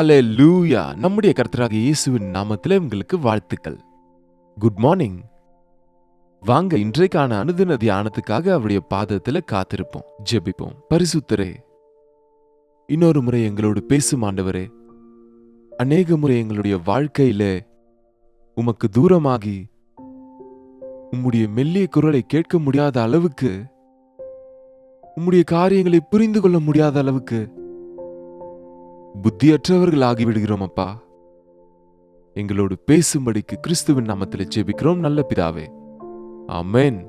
ஹalleluya! நம்முடைய கர்த்தராகிய இயேசுவின் நாமத்திலே உங்களுக்கு வாழ்த்துக்கள். Good morning. வாங்க இன்றைக்கான அனுதின தியானத்துக்காக அவருடைய பாதத்துல காத்திருப்போம். ஜெபிப்போம். பரிசுத்தரே, இன்னொரு முறை எங்களோடு பேசும் ஆண்டவரே. அநேக முறை எங்களுடைய வாழ்க்கையில உமக்கு தூரமாகி உம்முடைய மெல்லிய குரலை கேட்க முடியாத அளவுக்கு, உம்முடைய காரியங்களை புரிந்து கொள்ள முடியாத அளவுக்கு புத்தியற்றவர்கள் ஆகிவிடுகிறோம் அப்பா. எங்களோடு பேசும்படிக்கு கிறிஸ்துவின் நாமத்தில் ஜெபிக்கிறோம் நல்ல பிதாவே, ஆமென்.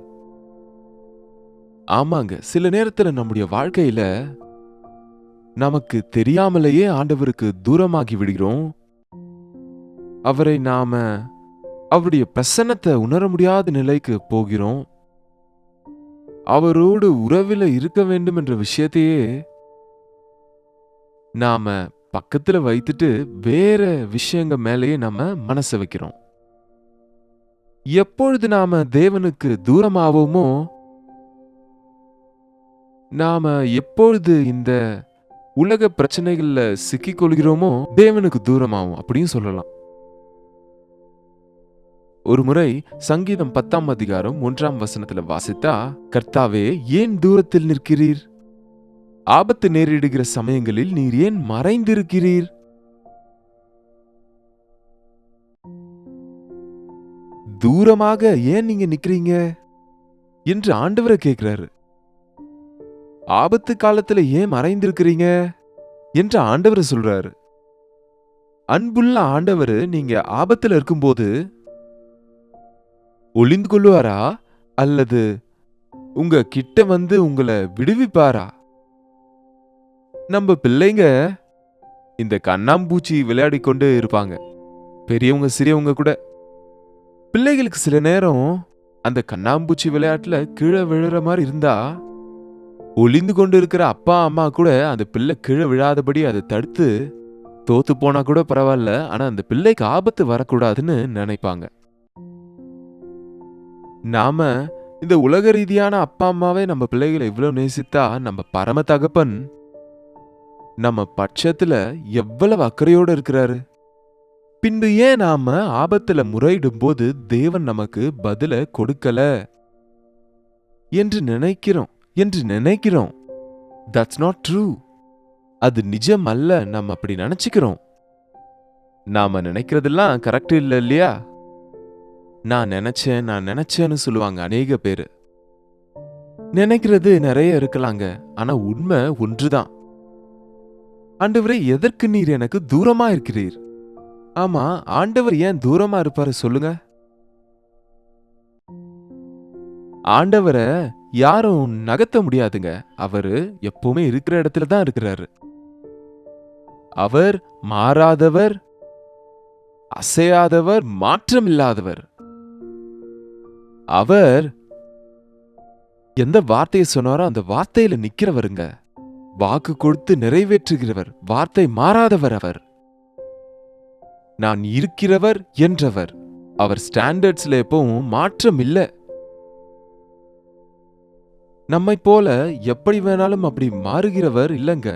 ஆமாங்க, சில நேரத்துல நம்முடைய வாழ்க்கையில நமக்கு தெரியாமலேயே ஆண்டவருக்கு தூரமாகி விடுகிறோம். அவரை நாம அவருடைய பிரசன்னத்தை உணர முடியாத நிலைக்கு போகிறோம். அவரோடு உறவில இருக்க வேண்டும் என்ற விஷயத்தையே நாம பக்கத்துல வைத்துட்டு வேற விஷயங்க மேலேயே நம்ம மனசை வைக்கிறோம். எப்பொழுது நாம தேவனுக்கு தூரமாவோமோ, நாம எப்பொழுது இந்த உலக பிரச்சனைகள்ல சிக்கிக் கொள்கிறோமோ தேவனுக்கு தூரமாகும் அப்படின்னு சொல்லலாம். ஒரு முறை சங்கீதம் 10ஆம் அதிகாரம் 1ஆம் வசனத்துல வாசித்தா, கர்த்தாவே ஏன் தூரத்தில் நிற்கிறீர்? ஆபத்து நேரிடுகிற சமயங்களில் நீர் ஏன் மறைந்திருக்கிறீர்? தூரமாக ஏன் நீங்க நிக்கிறீங்க என்று ஆண்டவரை கேட்கிறாரு. ஆபத்து காலத்துல ஏன் மறைந்திருக்கிறீங்க என்று ஆண்டவர் சொல்றாரு. அன்புள்ள ஆண்டவர் நீங்க ஆபத்துல இருக்கும்போது ஒளிந்து கொள்வாரா அல்லது உங்க கிட்ட வந்து உங்களை விடுவிப்பாரா? நம்ம பிள்ளைங்க இந்த கண்ணாம்பூச்சி விளையாடி கொண்டு இருப்பாங்க, பெரியவங்க சிறியவங்க கூட. பிள்ளைகளுக்கு சில நேரம் அந்த கண்ணாம்பூச்சி விளையாட்டுல கீழே விழுற மாதிரி இருந்தா, ஒளிந்து கொண்டு இருக்கிற அப்பா அம்மா கூட அந்த பிள்ளை கீழே விழாதபடி அதை தடுத்து, தோத்து போனா கூட பரவாயில்ல, ஆனா அந்த பிள்ளைக்கு ஆபத்து வரக்கூடாதுன்னு நினைப்பாங்க. நாம இந்த உலக ரீதியான அப்பா அம்மாவே நம்ம பிள்ளைகளை இவ்வளவு நேசித்தா, நம்ம பரம தகப்பன் நம்ம பட்சத்துல எவ்வளவு அக்கறையோட இருக்கிறாரு. பின்பு ஏன் நாம ஆபத்துல முறையிடும் போது தேவன் நமக்கு பதில கொடுக்கல என்று நினைக்கிறோம். That's not true. அது நிஜம் அல்ல. நம்ம அப்படி நினைச்சுக்கிறோம். நாம நினைக்கிறதெல்லாம் கரெக்ட் இல்ல இல்லையா? நான் நினைச்சேன்னு சொல்லுவாங்க அநேக பேரு. நினைக்கிறது நிறைய இருக்கலாங்க, ஆனா உண்மை ஒன்றுதான். ஆண்டவரே, எதற்கு நீர் எனக்கு தூரமா இருக்கிறீர்? ஆமா, ஆண்டவர் ஏன் தூரமா இருப்பாரு சொல்லுங்க? ஆண்டவரை யாரும் நகர்த்த முடியாதுங்க. அவரு எப்பவுமே இருக்கிற இடத்துல தான் இருக்கிறாரு. அவர் மாறாதவர், அசையாதவர், மாற்றமில்லாதவர். அவர் எந்த வார்த்தையை சொன்னாரோ அந்த வார்த்தையில நிக்கிறவருங்க. வாக்கு கொடுத்து நிறைவேற்றுகிறவர், வார்த்தை மாறாதவர். அவர் நான் இருக்கிறவர் என்றவர். அவர் ஸ்டாண்டர்ட்ஸ்ல எப்பவும் மாற்றம் இல்ல. நம்மை போல எப்படி வேணாலும் அப்படி மாறுகிறவர் இல்லங்க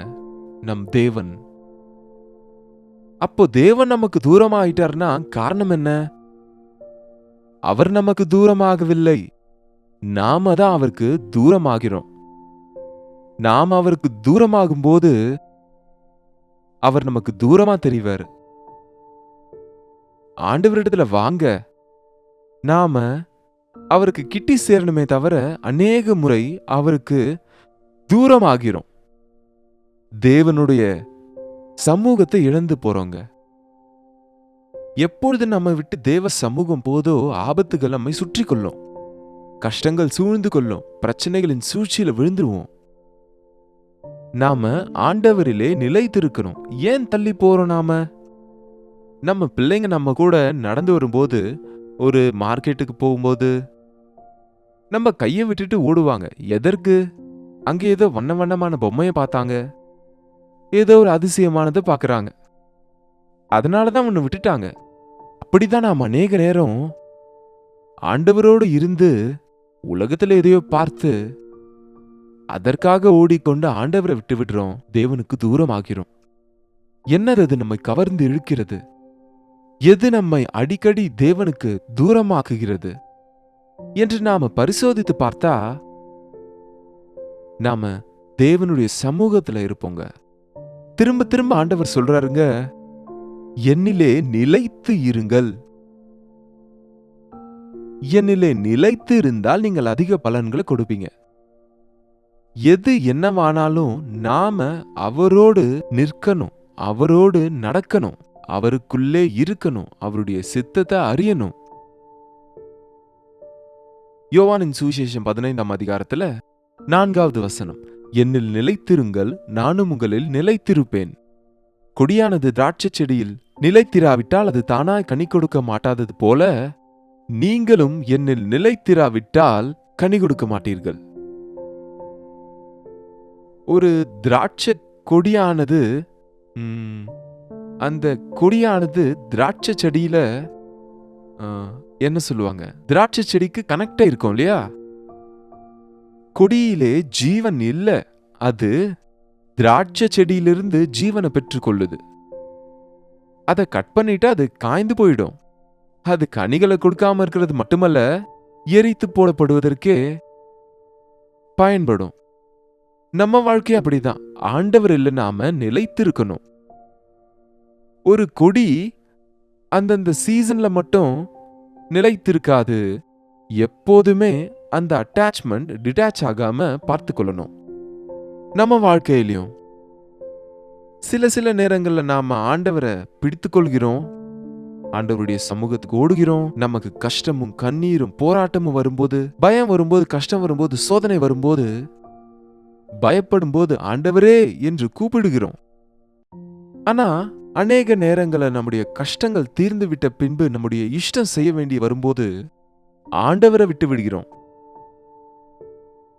நம் தேவன். அப்போ தேவன் நமக்கு தூரமா ஆயிட்டார்னா காரணம் என்ன? அவர் நமக்கு தூரமாகவில்லை, நாம தான் அவருக்கு தூரமாகிறோம். நாம் அவருக்கு தூரமாகும் போது அவர் நமக்கு தூரமா தெரிவார். ஆண்டவரிடத்துல வாங்க, நாம அவருக்கு கிட்டி சேரணுமே தவிர அநேக முறை அவருக்கு தூரமாகிறோம். தேவனுடைய சமூகத்தை இழந்து போறோங்க. எப்பொழுது நம்ம விட்டு தேவ சமூகம் போதோ ஆபத்துகள் நம்மை சுற்றி கொள்ளும், கஷ்டங்கள் சூழ்ந்து கொள்ளும், பிரச்சனைகளின் சூழ்ச்சியில விழுந்துருவோம். நாம ஆண்டவரிலே நிலைத்திருக்கிறோம். ஏன் தள்ளி போறோம்? நம்ம பிள்ளைங்க நம்ம கூட நடந்து வரும்போது, ஒரு மார்க்கெட்டுக்கு போகும்போது நம்ம கையை விட்டுட்டு ஓடுவாங்க. எதற்கு? அங்க ஏதோ வண்ணமான பொம்மையை பார்த்தாங்க, ஏதோ ஒரு அதிசயமானதை பார்க்கறாங்க, அதனாலதான் உன்னை விட்டுட்டாங்க. அப்படிதான் நாம் அநேக நேரம் ஆண்டவரோடு இருந்து உலகத்துல எதையோ பார்த்து அதற்காக ஓடிக்கொண்டு ஆண்டவரை விட்டு விடுறோம், தேவனுக்கு தூரம் ஆகிறோம். என்னது அது நம்மை கவர்ந்து இழுக்கிறது? எது நம்மை அடிக்கடி தேவனுக்கு தூரமாக்குகிறது என்று நாம பரிசோதித்து பார்த்தா நாம தேவனுடைய சமூகத்துல இருப்போங்க. திரும்ப திரும்ப ஆண்டவர் சொல்றாருங்க, என்னிலே நிலைத்து இருங்கள். என்னிலே நிலைத்து இருந்தால் நீங்கள் அதிக பலன்களை கொடுப்பீங்க. எது என்னவானாலும் நாம அவரோடு நிற்கணும், அவரோடு நடக்கணும், அவருக்குள்ளே இருக்கணும், அவருடைய சித்தத்தை அறியணும். யோவானின் சுவிசேஷம் 15ஆம் அதிகாரத்துல 4வது வசனம், என்னில் நிலைத்திருங்கள், நானும் உங்களில் நிலைத்திருப்பேன். கொடியானது திராட்சை செடியில் நிலைத்திராவிட்டால் அது தானாய் கனி கொடுக்க மாட்டாதது போல நீங்களும் என்னில் நிலைத்திராவிட்டால் கனி கொடுக்க மாட்டீர்கள். ஒரு திராட்சை கொடியானது அந்த கொடியானது திராட்சை செடியில என்ன சொல்லுவாங்க, திராட்சை செடிக்கு கனெக்டா இருக்கும் இல்லையா? கொடியிலே ஜீவன் இல்ல, அது திராட்சை செடியிலிருந்து ஜீவனை பெற்றுக்கொள்ளுது. அதை கட் பண்ணிட்டு அது காய்ந்து போயிடும். அது கனிகளை கொடுக்காம இருக்கிறது மட்டுமல்ல, எரித்து போடப்படுவதற்கே பயன்படும். நம்ம வாழ்க்கை அப்படிதான். ஆண்டவர் இல்ல, நாம நிலைத்திருக்கணும். ஒரு கொடி அந்தந்த சீசன்ல மட்டும் நிலைத்திருக்காது. எப்போதுமே அந்த அட்டாச்மெண்ட் டிட்டாச் ஆகாம பார்த்து கொள்ளணும். நம்ம வாழ்க்கையிலையும் சில நேரங்கள்ல நாம ஆண்டவரை பிடித்து கொள்கிறோம், ஆண்டவருடைய சமூகத்துக்கு ஓடுகிறோம். நமக்கு கஷ்டமும் கண்ணீரும் போராட்டமும் வரும்போது, பயம் வரும்போது, கஷ்டம் வரும்போது, சோதனை வரும்போது, பயப்படும் போது ஆண்டவரே என்று கூப்பிடுகிறோம். ஆனா அநேக நேரங்களில் நம்முடைய கஷ்டங்கள் தீர்ந்து விட்ட பின்பு நம்முடைய இஷ்டம் செய்ய வேண்டி வரும்போது ஆண்டவரை விட்டு விடுகிறோம்.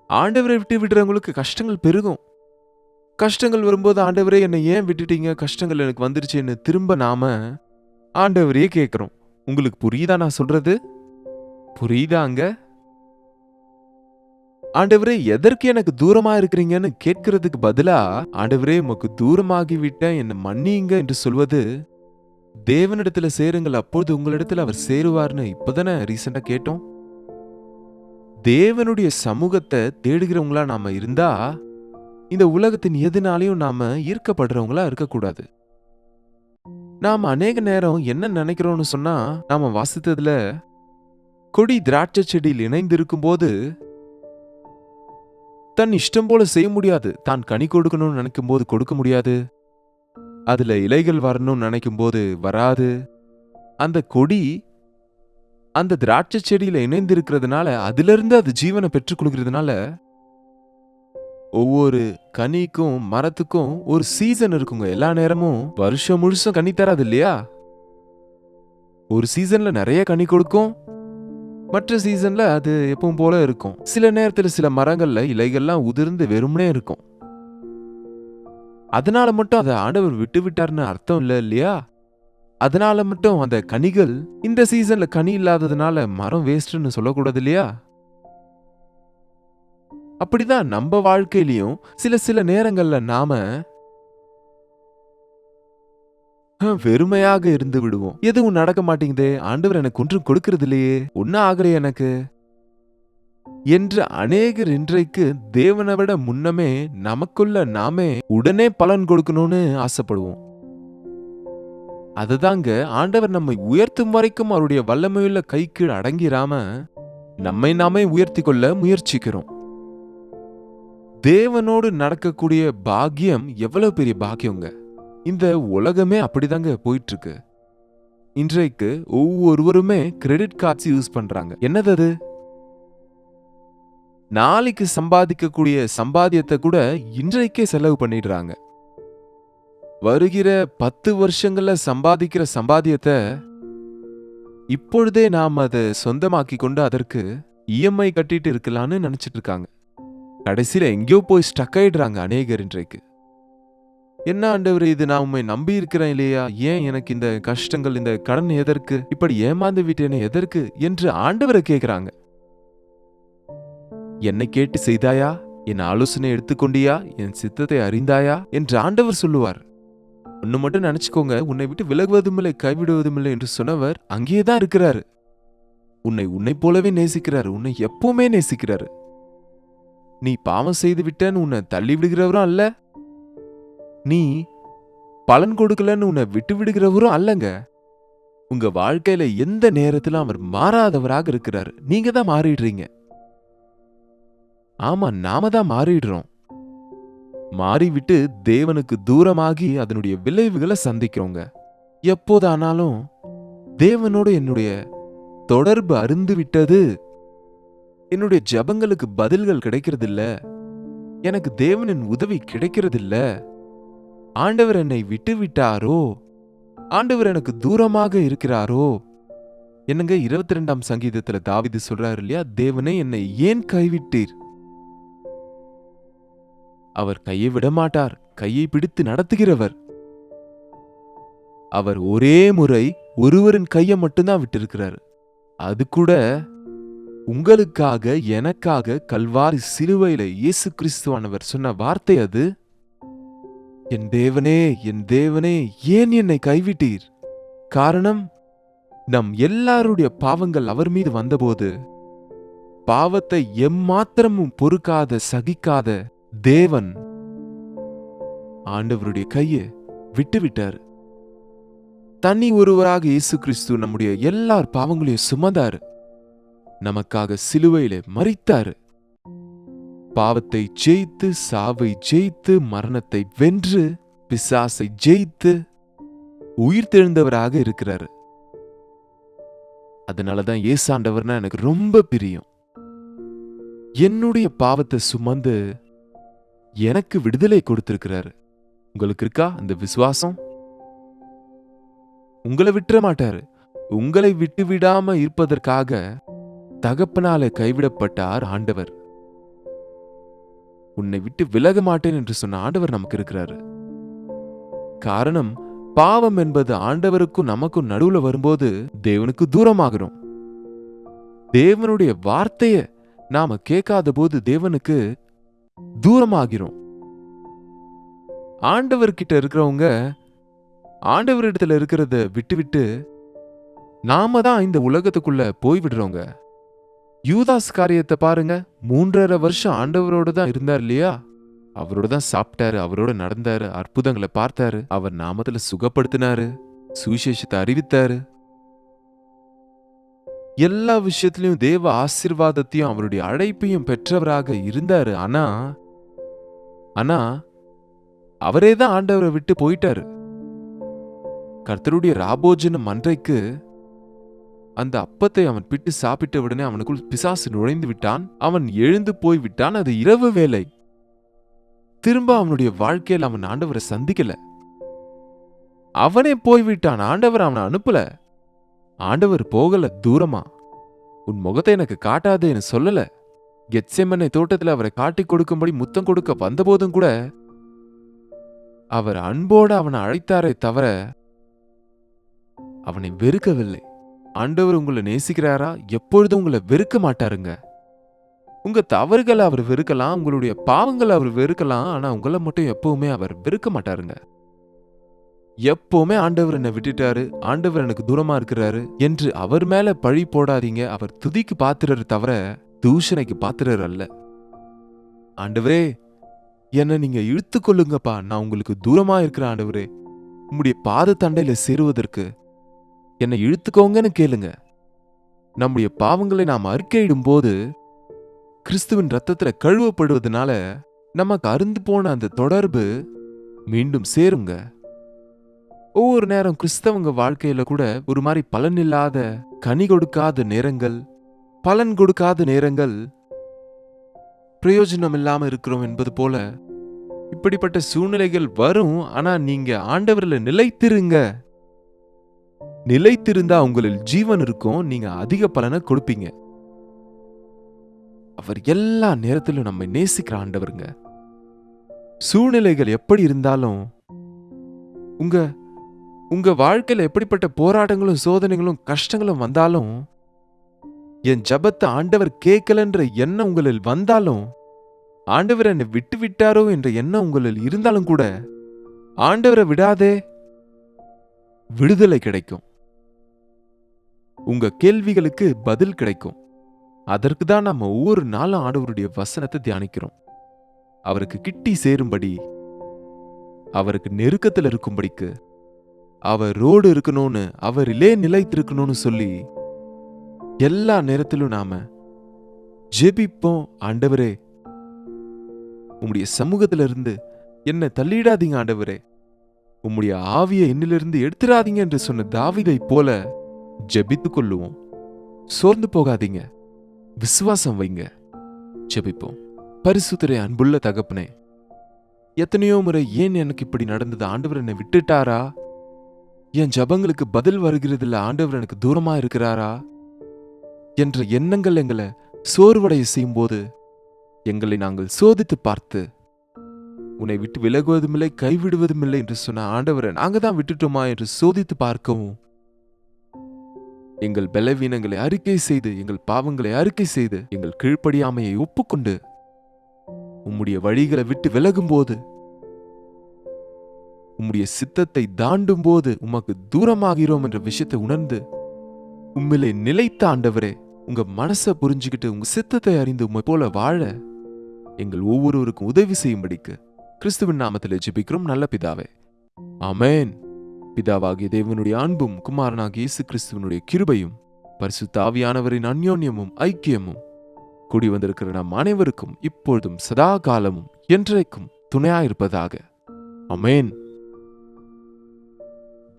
ஆண்டவரை விட்டு விடுறவங்களுக்கு கஷ்டங்கள் பெருகும். கஷ்டங்கள் வரும்போது ஆண்டவரே என்னை ஏன் விட்டுட்டீங்க, கஷ்டங்கள் எனக்கு வந்துருச்சுன்னு திரும்ப நாம ஆண்டவரையே கேட்கிறோம். உங்களுக்கு புரியுதா நான் சொல்றது? புரியுதாங்க? ஆண்டவரே எதற்கு எனக்கு தூரமா இருக்கிறீங்கன்னு கேட்கறதுக்கு பதிலா ஆண்டவரே உமக்கு தூரமாகிவிட்டேன், என்னை மன்னிங்க என்று சொல்வது, தேவனிடத்துல சேருங்கள், அப்பொழுது உங்களிடத்துல அவர் சேருவார்னு இப்பதானே ரீசெண்டா கேட்டோம். தேவனுடைய சமூகத்தை தேடுகிறவங்களா நாம இருந்தா இந்த உலகத்தின் எதுனாலையும் நாம ஈர்க்கப்படுறவங்களா இருக்கக்கூடாது. நாம அநேக நேரம் என்ன நினைக்கிறோம்னு சொன்னா, நாம வாசித்ததுல கொடி திராட்சை செடியில் இணைந்திருக்கும் போது தன் இஷ்டம் போல செய்ய முடியாது. தான் கனி கொடுக்கணும்னு நினைக்கும் போது கொடுக்க முடியாது. அதுல இலைகள் வரணும்னு நினைக்கும் போது வராது. அந்த கொடி அந்த திராட்சை செடியில இணைந்திருக்கிறதுனால, அதுல இருந்து அது ஜீவனை பெற்றுக் கொள்கிறதுனால, ஒவ்வொரு கனிக்கும் மரத்துக்கும் ஒரு சீசன் இருக்குங்க. எல்லா நேரமும் வருஷம் முழுசும் கனி தராது இல்லையா? ஒரு சீசன்ல நிறைய கனி கொடுக்கும், மற்ற சீசன்ல அது எப்பவும் போல இருக்கும். சில நேரத்துல சில மரங்கள்ல இலைகள்லாம் உதிர்ந்து வெறுமனே இருக்கும். அதனால மட்டும் அதை ஆண்டவர் விட்டு விட்டார்னு அர்த்தம் இல்ல இல்லையா? அதனால மட்டும் அந்த கனிகள் இந்த சீசன்ல கனி இல்லாததுனால மரம் வேஸ்ட்னு சொல்லக்கூடாது இல்லையா? அப்படிதான் நம்ம வாழ்க்கையிலையும் சில நேரங்கள்ல நாம வெறுமையாக இருந்து விடுவோம். எதுவும் நடக்க மாட்டேங்குதே, ஆண்டவர் எனக்கு ஒன்றும் கொடுக்கறது இல்லையே, ஒன்னும் ஆகல எனக்கு என்று அநேகர் இன்றைக்கு தேவனை விட முன்னமே நமக்குள்ள நாமே உடனே பலன் கொடுக்கணும்னு ஆசைப்படுவோம். அதுதாங்க ஆண்டவர் நம்மை உயர்த்தும் வரைக்கும் அவருடைய வல்லமையுள்ள கை கீழ் அடங்கிராம நம்மை நாமே உயர்த்தி கொள்ள முயற்சிக்கிறோம். தேவனோடு நடக்கக்கூடிய பாக்கியம் எவ்வளவு பெரிய பாக்கியங்க. இந்த உலகமே அப்படிதாங்க போயிட்டு இருக்கு. இன்றைக்கு ஒவ்வொருவருமே கிரெடிட் கார்ட்ஸ் யூஸ் பண்றாங்க. என்னது அது? நாளைக்கு சம்பாதிக்கக்கூடிய சம்பாத்தியத்தை கூட இன்றைக்கே செலவு பண்ணிடுறாங்க. வருகிற 10 வருஷங்கள்ல சம்பாதிக்கிற சம்பாத்தியத்தை இப்பொழுதே நாம் அதை சொந்தமாக்கி கொண்டு அதற்கு இஎம்ஐ கட்டிட்டு இருக்கலான்னு நினைச்சிட்டு இருக்காங்க. கடைசியில எங்கேயோ போய் ஸ்டக் ஆயிடுறாங்க அநேகர் இன்றைக்கு. என்ன ஆண்டவர், இது நான் உண்மை நம்பி இருக்கிறேன் இல்லையா, ஏன் எனக்கு இந்த கஷ்டங்கள், இந்த கடன் எதற்கு, இப்படி ஏமாந்து விட்டேனே எதற்கு என்று ஆண்டவரை கேட்கிறாங்க. என்னை கேட்டு செய்தாயா, என் ஆலோசனை எடுத்துக்கொண்டியா, என் சித்தத்தை அறிந்தாயா என்று ஆண்டவர் சொல்லுவார். ஒன்னு மட்டும் நினைச்சுக்கோங்க, உன்னை விட்டு விலகுவதுமில்லை கைவிடுவதுமில்லை என்று சொன்னவர் அங்கேயேதான் இருக்கிறாரு. உன்னை போலவே நேசிக்கிறாரு. உன்னை எப்பவுமே நேசிக்கிறாரு. நீ பாவம் செய்து விட்டன்னு உன்னை தள்ளி விடுகிறவரும் அல்ல, நீ பலன் கொடுக்கலன்னு உன்னை விட்டு விடுகிறவரும் அல்லங்க. உங்க வாழ்க்கையில எந்த நேரத்திலும் அவர் மாறாதவராக இருக்கிறாரு. நீங்க தான் மாறிடுறீங்க. ஆமா, நாம தான் மாறிடுறோம். மாறிவிட்டு தேவனுக்கு தூரமாகி அதனுடைய விளைவுகளை சந்திக்கிறோங்க. எப்போதானாலும் தேவனோடு என்னுடைய தொடர்பு அருந்து விட்டது, என்னுடைய ஜெபங்களுக்கு பதில்கள் கிடைக்கிறதில்ல, எனக்கு தேவனின் உதவி கிடைக்கிறதில்ல, ஆண்டவர் என்னை விட்டு விட்டாரோ, ஆண்டவர் எனக்கு தூரமாக இருக்கிறாரோ. என்னங்க 22ஆம் சங்கீதத்துல தாவீது சொல்றாரு இல்லையா, தேவனே என்னை ஏன் கைவிட்டீர்? அவர் கையை விட மாட்டார், கையை பிடித்து நடத்துகிறவர். அவர் ஒரே முறை ஒருவரின் கையை மட்டும்தான் விட்டிருக்கிறார். அது கூட உங்களுக்காக எனக்காக கல்வாரி சிலுவையில இயேசு கிறிஸ்துவானவர் சொன்ன வார்த்தை அது. என் தேவனே, என் தேவனே, ஏன் என்னை கைவிட்டீர்? காரணம், நம் எல்லாருடைய பாவங்கள் அவர் மீது வந்தபோது பாவத்தை எம்மாத்திரமும் பொறுக்காத சகிக்காத தேவன் ஆண்டவருடைய கையை விட்டுவிட்டார். தனி ஒருவராக இயேசு கிறிஸ்து நம்முடைய எல்லார் பாவங்களையும் சுமந்தாரு, நமக்காக சிலுவையிலே மரித்தாரு. பாவத்தை ஜெயித்து, சாவை ஜெயித்து, மரணத்தை வென்று, பிசாசை ஜெயித்து உயிர் தெழுந்தவராக இருக்கிறாரு. அதனாலதான் இயேசாண்டவர்னா எனக்கு ரொம்ப பிரியம். என்னுடைய பாவத்தை சுமந்து எனக்கு விடுதலை கொடுத்திருக்கிறாரு. உங்களுக்கு இருக்கா அந்த விசுவாசம்? உங்களை விட்டுற மாட்டாரு. உங்களை விட்டு விடாம இருப்பதற்காக தகப்பனால கைவிடப்பட்டார் ஆண்டவர். உன்னை விட்டு விலக மாட்டேன் என்று சொன்ன ஆண்டவர் நமக்கு இருக்கிறாரு. காரணம், பாவம் என்பது ஆண்டவருக்கும் நமக்கும் நடுவுல வரும்போது தேவனுக்கு தூரமாகிறோம். தேவனுடைய வார்த்தைய நாம கேட்காத போது தேவனுக்கு தூரமாகிறோம். ஆண்டவர்கிட்ட இருக்கிறவங்க ஆண்டவரிடத்துல இருக்கிறத விட்டு நாம தான் இந்த உலகத்துக்குள்ள போய்விடுறோங்க. யூதாஸ் காரியத்தை பாருங்க. 3.5 வருஷம் ஆண்டவரோட தான் இருந்தார் இல்லையா? அவரோட தான் சாப்பிட்டாரு, அவரோட நடந்தாரு, அற்புதங்களை பார்த்தாரு, அவர் நாமத்துல சுகப்படுத்தினாரு, சுவிசேஷத்தை அறிவித்தாரு. எல்லா விஷயத்திலையும் தேவ ஆசீர்வாதத்தையும் அவருடைய அழைப்பையும் பெற்றவராக இருந்தாரு. ஆனா அவரே தான் ஆண்டவரை விட்டு போயிட்டாரு. கர்த்தருடைய ராபோஜன மன்றைக்கு அந்த அப்பத்தை அவன் பிட்டு சாப்பிட்ட உடனே அவனுக்குள் பிசாசு நுழைந்து விட்டான். அவன் எழுந்து போய் விட்டான். அது இரவு வேலை. திரும்ப அவனுடைய வாழ்க்கையில் அவன் ஆண்டவரை சந்திக்கல. அவனே போய்விட்டான். ஆண்டவர் அவனை அனுப்பல. ஆண்டவர் போகல தூரமா. உன் முகத்தை எனக்கு காட்டாதேன்னு சொல்லல. கெத்செமனே தோட்டத்தில் அவரை காட்டிக் கொடுக்கும்படி முத்தம் கொடுக்க வந்தபோதும் கூட அவர் அன்போடு அவனை அழைத்தாரே தவிர அவனை வெறுக்கவில்லை. ஆண்டவர் உங்களை நேசிக்கிறாரா? எப்பொழுதும் உங்களை வெறுக்க மாட்டாருங்க. உங்க தவறுகளை அவர் வெறுக்கலாம், உங்களுடைய பாவங்களை அவர் வெறுக்கலாம், ஆனா உங்களை மட்டும் எப்பவுமே அவர் வெறுக்க மாட்டாருங்க. எப்பவுமே ஆண்டவர் என்னை விட்டுட்டாரு, ஆண்டவர் எனக்கு தூரமா இருக்கிறாரு என்று அவர் மேல பழி போடாதீங்க. அவர் துதிக்கு பாத்திரர் தவிர தூஷணைக்கு பாத்திரர் அல்ல. ஆண்டவரே, என்ன நீங்க இழுத்து கொள்ளுங்கப்பா, நான் உங்களுக்கு தூரமா இருக்கிற ஆண்டவரே, உம்முடைய பாத தண்டையில சேருவதற்கு என்னை இழுத்துக்கோங்கன்னு கேளுங்க. நம்முடைய பாவங்களை நாம் அறிக்கையிடும் போது கிறிஸ்துவின் ரத்தத்துல கழுவப்படுவதனால நமக்கு அருந்து போன அந்த தொடர்பு மீண்டும் சேருங்க. ஒவ்வொரு நேரம் கிறிஸ்தவங்க வாழ்க்கையில கூட ஒரு மாதிரி பலன் இல்லாத, கனி கொடுக்காத நேரங்கள், பலன் கொடுக்காத நேரங்கள், பிரயோஜனம் இல்லாம இருக்கிறோம் என்பது போல இப்படிப்பட்ட சூழ்நிலைகள் வரும். ஆனா நீங்க ஆண்டவர்ல நிலைத்திருங்க. நிலைத்திருந்தா உங்களில் ஜீவன் இருக்கும். நீங்க அதிக பலனை கொடுப்பீங்க. அவர் எல்லா நேரத்திலும் நம்மை நேசிக்கிற ஆண்டவருங்க. சூழ்நிலைகள் எப்படி இருந்தாலும், உங்க வாழ்க்கையில எப்படிப்பட்ட போராட்டங்களும் சோதனைகளும் கஷ்டங்களும் வந்தாலும், என் ஜபத்தை ஆண்டவர் கேட்கலன்ற எண்ணம் உங்களில் வந்தாலும், ஆண்டவர் என்னை விட்டு விட்டாரோ என்ற எண்ணம் உங்களில் இருந்தாலும் கூட, ஆண்டவரை விடாதே, விடுதலை கிடைக்கும். உங்க கேள்விகளுக்கு பதில் கிடைக்கும். அதற்கு தான் நம்ம ஒவ்வொரு நாளும் ஆண்டவருடைய வசனத்தை தியானிக்கிறோம். அவருக்கு கிட்டி சேரும்படி, அவருக்கு நெருக்கத்தில் இருக்கும்படிக்கு, அவரோடு இருக்கணும்னு, அவரிலே நிலைத்திருக்கணும்னு சொல்லி எல்லா நேரத்திலும் நாம ஜெபிப்போம். ஆண்டவரே, உம்முடைய சமூகத்திலிருந்து என்ன தள்ளிடாதீங்க ஆண்டவரே, உம்முடைய ஆவியை என்னிலிருந்து எடுத்துடாதீங்க என்று சொன்ன தாவீதை போல ஜெபித்துக் கொள்ளுவோம். சோர்ந்து போகாதீங்க, விசுவாசம் வைங்க, ஜெபிப்போம். பரிசுத்தரே, அன்புள்ள தகப்பனே, எத்தனையோ முறை ஏன் எனக்கு இப்படி நடந்தது, ஆண்டவர் என்னை விட்டுட்டாரா, என் ஜபங்களுக்கு பதில் வருகிறதில்ல, ஆண்டவர் எனக்கு தூரமா இருக்கிறாரா என்ற எண்ணங்கள் எங்களை சோர்வடைய செய்யும் போது எங்களை நாங்கள் சோதித்து பார்த்து, உன்னை விட்டு விலகுவதுமில்லை கைவிடுவதுமில்லை என்று சொன்ன ஆண்டவரை நாங்க தான் விட்டுட்டோமா என்று சோதித்து பார்க்கவும், எங்கள் பலவீனங்களை அறிக்கை செய்து, எங்கள் பாவங்களை அறிக்கை செய்து, எங்கள் கீழ்ப்படியாமையை ஒப்புக்கொண்டு உம்முடைய வழிகளை விட்டு விலகும் போது, உம்முடைய சித்தத்தை தாண்டும் போது உமக்கு தூரமாகிறோம் என்ற விஷயத்தை உணர்ந்து, உம்மிலே நிலைத்த ஆண்டவரே, உங்க மனசை புரிஞ்சுக்கிட்டு உங்க சித்தத்தை அறிந்து உம்மை போல வாழ எங்கள் ஒவ்வொருவருக்கும் உதவி செய்யும்படிக்கு கிறிஸ்துவின் நாமத்திலே ஜெபிக்கிறோம் நல்ல பிதாவே, ஆமென். பிதாவாகிய தேவனுடைய அன்பும் குமாரனாகிய இயேசு கிறிஸ்துவனுடைய கிருபையும் பரிசுத்த ஆவியானவரின் அந்யோன்யமும் ஐக்கியமும் கூடி வந்திருக்கிற நம் அனைவருக்கும் இப்பொழுதும் சதா காலமும் என்றைக்கும் துணையாயிருப்பதாக, ஆமென்.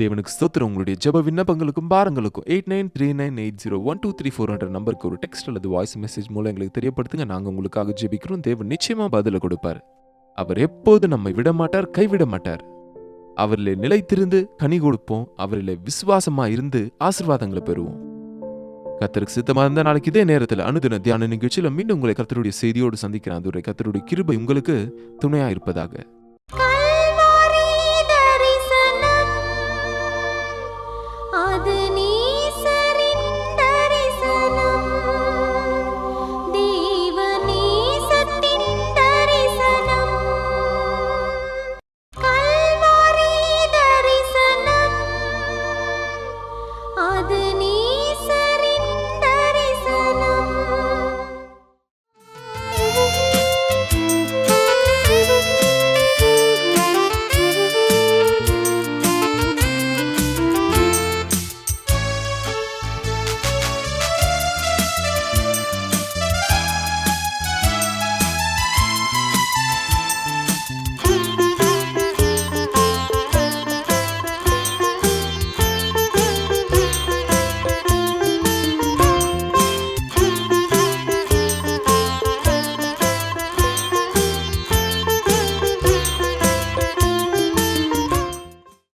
தேவனுக்கு ஸ்தோத்திரம். உங்களுடைய ஜெப விண்ணப்பங்களுக்கும் பாரங்களுக்கும் 8939801234 நம்பருக்கு ஒரு டெக்ஸ்ட் அல்லது வாய்ஸ் மெசேஜ் மூலம் எங்களுக்கு தெரியப்படுத்துங்க. நாங்கள் உங்களுக்காக ஜெபிக்கிறோம். தேவன் நிச்சயமா பதில கொடுப்பார். அவர் எப்போது நம்மை விடமாட்டார், கைவிட மாட்டார். அவரிலே நிலைத்திருந்து கனி கொடுப்போம். அவரிலே விசுவாசமா இருந்து ஆசீர்வாதங்களை பெறுவோம். கர்த்தருக்கு சித்தமா இருந்த நாளைக்கு இதே நேரத்தில் அனுதின தியான நிகழ்ச்சியில மீண்டும் உங்களை கர்த்தருடைய செய்தியோடு சந்திக்கிறேன். அதுவரை கர்த்தருடைய கிருபை உங்களுக்கு துணையா இருப்பதாக.